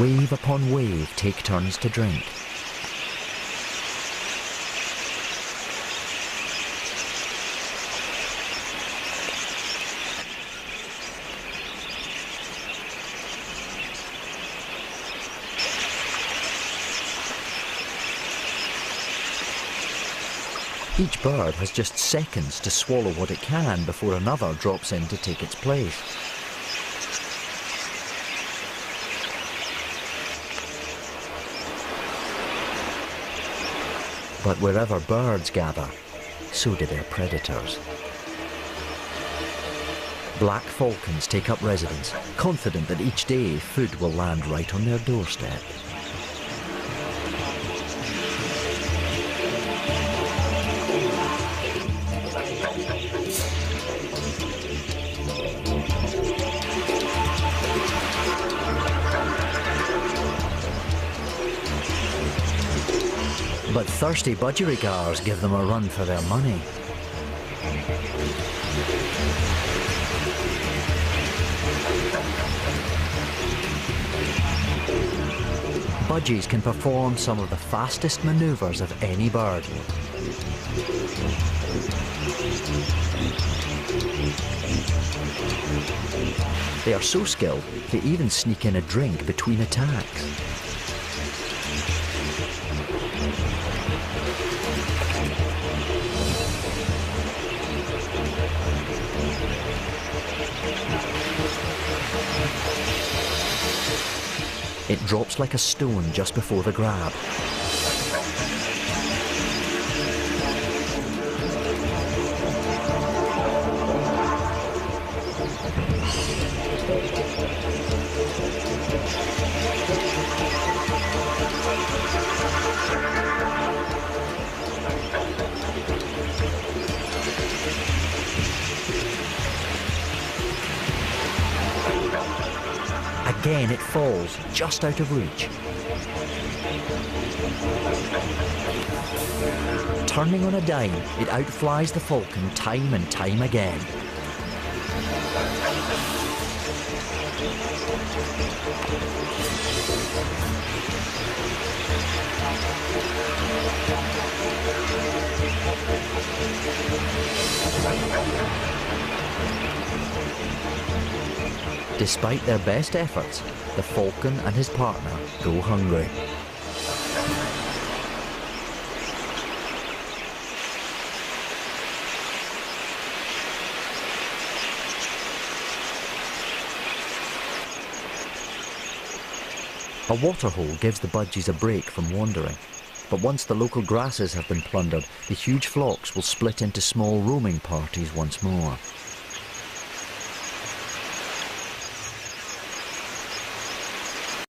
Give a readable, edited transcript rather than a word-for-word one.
Wave upon wave take turns to drink. Each bird has just seconds to swallow what it can before another drops in to take its place. But wherever birds gather, so do their predators. Black falcons take up residence, confident that each day food will land right on their doorstep. But thirsty budgerigars give them a run for their money. Budgies can perform some of the fastest maneuvers of any bird. They are so skilled, they even sneak in a drink between attacks. It drops like a stone just before the grab. Again it falls, just out of reach. Turning on a dime, it outflies the falcon time and time again. Despite their best efforts, the falcon and his partner go hungry. A waterhole gives the budgies a break from wandering, but once the local grasses have been plundered, the huge flocks will split into small roaming parties once more.